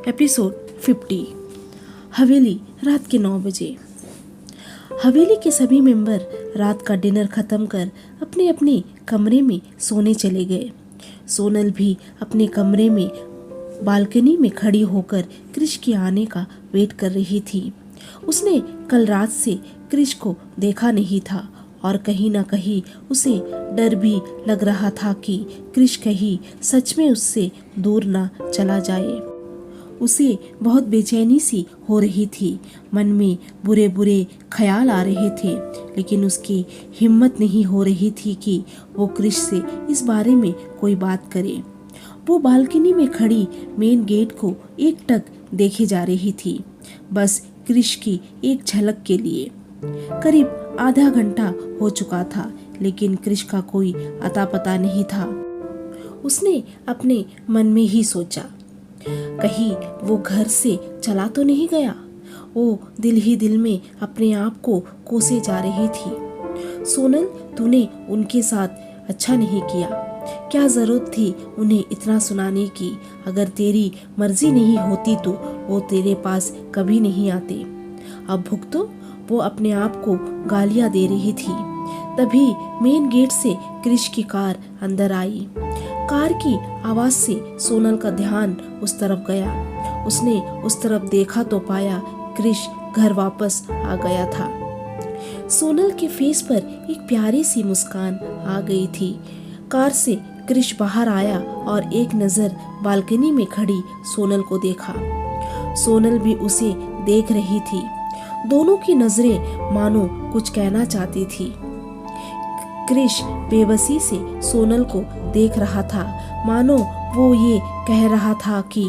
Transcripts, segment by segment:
Episode 50। हवेली रात के 9 बजे। हवेली के सभी मेंबर रात का डिनर खत्म कर अपने अपने कमरे में सोने चले गए। सोनल भी अपने कमरे में बालकनी में खड़ी होकर क्रिश के आने का वेट कर रही थी। उसने कल रात से क्रिश को देखा नहीं था और कहीं ना कहीं उसे डर भी लग रहा था कि क्रिश कहीं सच में उससे दूर ना चला जाए। उसे बहुत बेचैनी सी हो रही थी। मन में बुरे बुरे ख्याल आ रहे थे, लेकिन उसकी हिम्मत नहीं हो रही थी कि वो क्रिश से इस बारे में कोई बात करे। वो बालकनी में खड़ी मेन गेट को एकटक देखे जा रही थी, बस क्रिश की एक झलक के लिए। करीब आधा घंटा हो चुका था, लेकिन क्रिश का कोई अता पता नहीं था। उसने अपने मन में ही सोचा, कहीं वो घर से चला तो नहीं गया। वो दिल ही दिल में अपने आप को कोसे जा रही थी। सोनल, तूने उनके साथ अच्छा नहीं किया। क्या जरूरत थी उन्हें इतना सुनाने की? अगर तेरी मर्जी नहीं होती तो वो तेरे पास कभी नहीं आते। अब भुगतो। वो अपने आप को गालियां दे रही थी। तभी मेन गेट से क्रिश की कार अंदर आई। कार की आवाज से सोनल का ध्यान उस तरफ गया। उसने उस तरफ देखा तो पाया क्रिश घर वापस आ गया था। सोनल के फेस पर एक प्यारी सी मुस्कान आ गई थी। कार से क्रिश बाहर आया और एक नजर बालकनी में खड़ी सोनल को देखा। सोनल भी उसे देख रही थी। दोनों की नजरें मानो कुछ कहना चाहती थी। क्रिश बेबसी से सोनल को देख रहा था, मानो वो ये कह रहा था कि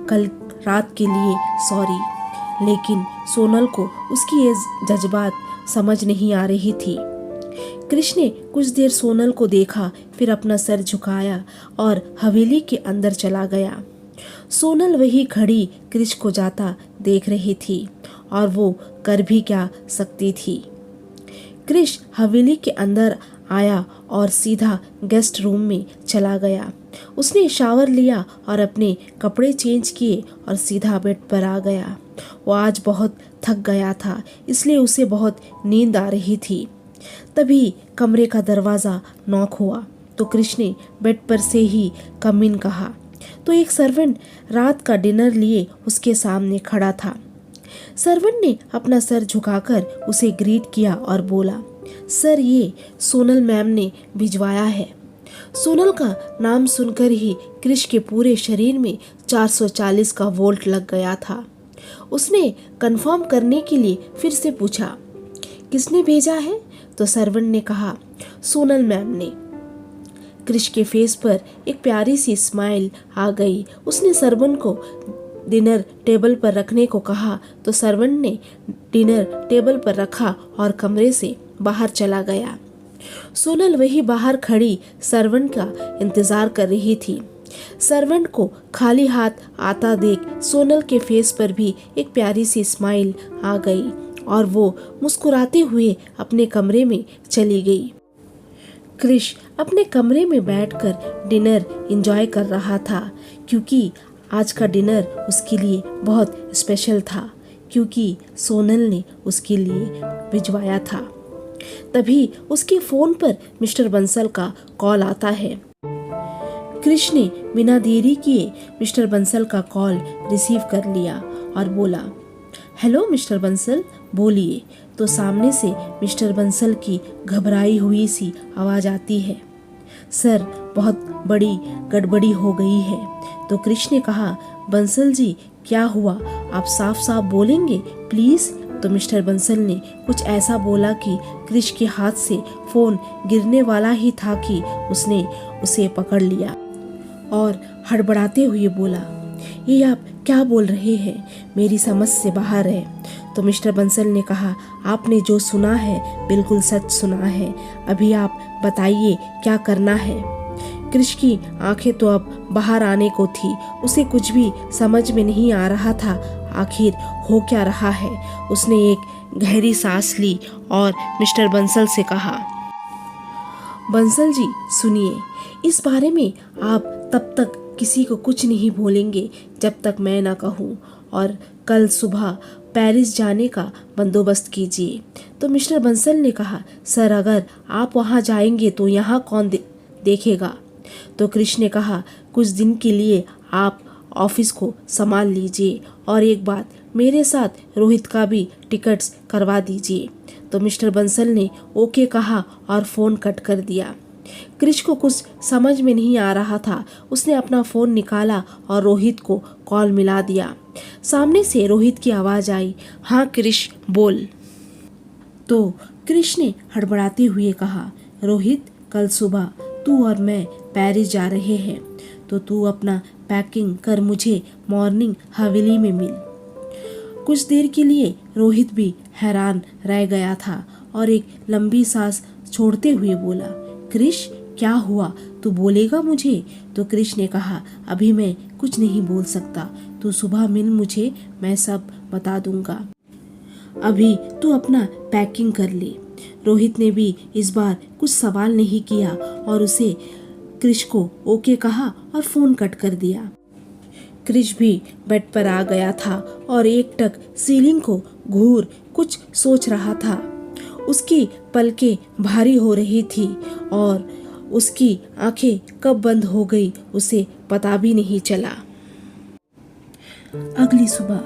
कल रात के लिए सॉरी। लेकिन सोनल को उसकी ये जज्बात समझ नहीं आ रही थी। क्रिश ने कुछ देर सोनल को देखा, फिर अपना सर झुकाया और हवेली के अंदर चला गया। सोनल वही खड़ी क्रिश को जाता देख रही थी और वो कर भी क्या सकती थी। क्रिश हवेली के अंदर आया और सीधा गेस्ट रूम में चला गया। उसने शावर लिया और अपने कपड़े चेंज किए और सीधा बेड पर आ गया। वो आज बहुत थक गया था, इसलिए उसे बहुत नींद आ रही थी। तभी कमरे का दरवाज़ा नॉक हुआ तो क्रिश ने बेड पर से ही कम इन कहा तो एक सर्वेंट रात का डिनर लिए उसके सामने खड़ा था। सर्वेंट ने अपना सर झुकाकर उसे ग्रीट किया और बोला, सर, ये सोनल मैम ने भिजवाया है। सोनल का नाम सुनकर ही क्रिश के पूरे शरीर में 440 का वोल्ट लग गया था। उसने कंफर्म करने के लिए फिर से पूछा, किसने भेजा है? तो सर्वेंट ने कहा, सोनल मैम ने। क्रिश के फेस पर एक प्यारी सी स्माइल आ गई। उसने सर्वेंट को डिनर टेबल पर रखने को कहा तो सर्वेंट ने डिनर टेबल पर रखा और कमरे से बाहर चला गया। सोनल वही बाहर खड़ी सर्वेंट का इंतजार कर रही थी। सर्वेंट को खाली हाथ आता देख सोनल के फेस पर भी एक प्यारी सी स्माइल आ गई और वो मुस्कुराते हुए अपने कमरे में चली गई। क्रिश अपने कमरे में बैठकर डिनर एंजॉय कर रहा था, क्योंकि आज का डिनर उसके लिए बहुत स्पेशल था, क्योंकि सोनल ने उसके लिए भिजवाया था। तभी उसके फोन पर मिस्टर बंसल का कॉल आता है। क्रिश ने बिना देरी किए मिस्टर बंसल का कॉल रिसीव कर लिया और बोला, हेलो मिस्टर बंसल, बोलिए। तो सामने से मिस्टर बंसल की घबराई हुई सी आवाज आती है, सर, बहुत बड़ी गड़बड़ी हो गई है। तो क्रिश ने कहा, बंसल जी, क्या हुआ? आप साफ साफ बोलेंगे प्लीज। तो मिस्टर बंसल ने कुछ ऐसा बोला कि क्रिश के हाथ से फोन गिरने वाला ही था कि उसने उसे पकड़ लिया और हड़बड़ाते हुए बोला, ये आप क्या बोल रहे हैं? मेरी समझ से बाहर है। तो मिस्टर बंसल ने कहा, आपने जो सुना है बिल्कुल सच सुना है। अभी आप बताइए क्या करना है। क्रिश की आंखें तो अब बाहर आने को थी। उसे कुछ भी समझ में नहीं आ रहा था, आखिर हो क्या रहा है। उसने एक गहरी सांस ली और मिस्टर बंसल से कहा, बंसल जी सुनिए, इस बारे में आप तब तक किसी को कुछ नहीं बोलेंगे जब तक मैं ना कहूँ, और कल सुबह पेरिस जाने का बंदोबस्त कीजिए। तो मिस्टर बंसल ने कहा, सर अगर आप वहाँ जाएंगे तो यहाँ कौन देखेगा? तो क्रिश ने कहा, कुछ दिन के लिए आप ऑफिस को संभाल लीजिए, और एक बात, मेरे साथ रोहित का भी टिकट्स करवा दीजिए। तो मिस्टर बंसल ने ओके कहा और फ़ोन कट कर दिया। क्रिश को कुछ समझ में नहीं आ रहा था। उसने अपना फ़ोन निकाला और रोहित को कॉल मिला दिया। सामने से रोहित की आवाज़ आई, हाँ क्रिश बोल। तो क्रिश ने हड़बड़ाते हुए कहा, रोहित कल सुबह तू और मैं पेरिस जा रहे हैं, तो तू अपना पैकिंग कर मुझे मॉर्निंग हवेली में मिल। कुछ देर के लिए रोहित भी हैरान रह गया था और एक लंबी सांस छोड़ते हुए बोला, क्रिश क्या हुआ, तू बोलेगा मुझे? तो क्रिश ने कहा, अभी मैं कुछ नहीं बोल सकता, तू सुबह मिल मुझे, मैं सब बता दूंगा। अभी तू अपना पैकिंग कर ले। रोहित ने भी इस बार कुछ सवाल नहीं किया और उसे क्रिश को ओके कहा और फ़ोन कट कर दिया। क्रिश भी बेड पर आ गया था और एकटक सीलिंग को घूर कुछ सोच रहा था। उसकी पलकें भारी हो रही थी और उसकी आंखें कब बंद हो गई उसे पता भी नहीं चला। अगली सुबह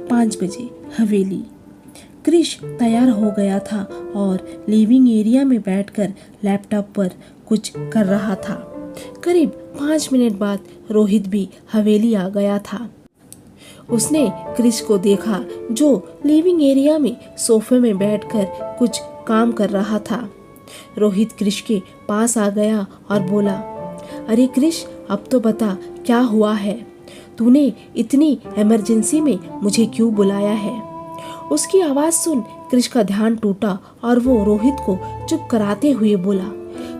5 बजे हवेली। क्रिश तैयार हो गया था और लिविंग एरिया में बैठकर लैपटॉप पर कुछ कर रहा था। करीब 5 मिनट बाद रोहित भी हवेली आ गया था। उसने क्रिश को देखा जो लिविंग एरिया में सोफे में बैठकर कुछ काम कर रहा था। रोहित क्रिश के पास आ गया और बोला, अरे क्रिश अब तो बता क्या हुआ है, तूने इतनी इमरजेंसी में मुझे क्यों बुलाया है? उसकी आवाज़ सुन क्रिश का ध्यान टूटा और वो रोहित को चुप कराते हुए बोला,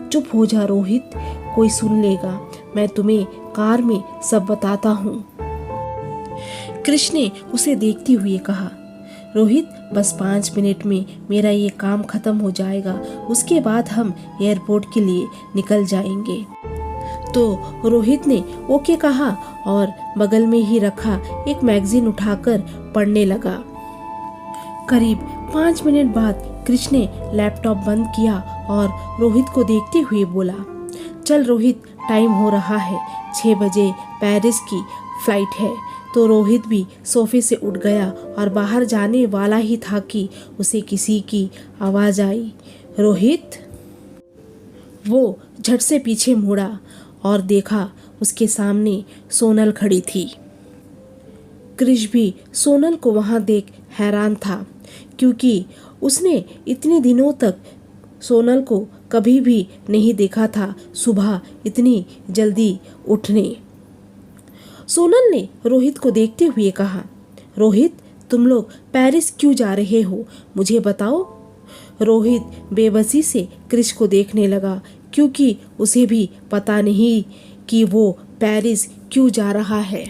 चुप हो जा रोहित, कोई सुन लेगा, मैं तुम्हें कार में सब बताता हूँ। क्रिश ने उसे देखते हुए कहा, रोहित बस 5 मिनट में मेरा ये काम खत्म हो जाएगा, उसके बाद हम एयरपोर्ट के लिए निकल जाएंगे। तो रोहित ने ओके कहा और बगल में ही रखा एक मैगजीन उठाकर पढ़ने लगा। करीब 5 मिनट बाद क्रिश ने लैपटॉप बंद किया और रोहित को देखते हुए बोला, चल रोहित, टाइम हो रहा है, 6 बजे पेरिस की फ्लाइट है। तो रोहित भी सोफे से उठ गया और बाहर जाने वाला ही था कि उसे किसी की आवाज़ आई, रोहित। वो झट से पीछे मुड़ा और देखा उसके सामने सोनल खड़ी थी। क्रिश भी सोनल को वहाँ देख हैरान था क्योंकि उसने इतने दिनों तक सोनल को कभी भी नहीं देखा था सुबह इतनी जल्दी उठने। सोनल ने रोहित को देखते हुए कहा, रोहित तुम लोग पेरिस क्यों जा रहे हो, मुझे बताओ। रोहित बेबसी से क्रिश को देखने लगा क्योंकि उसे भी पता नहीं कि वो पेरिस क्यों जा रहा है।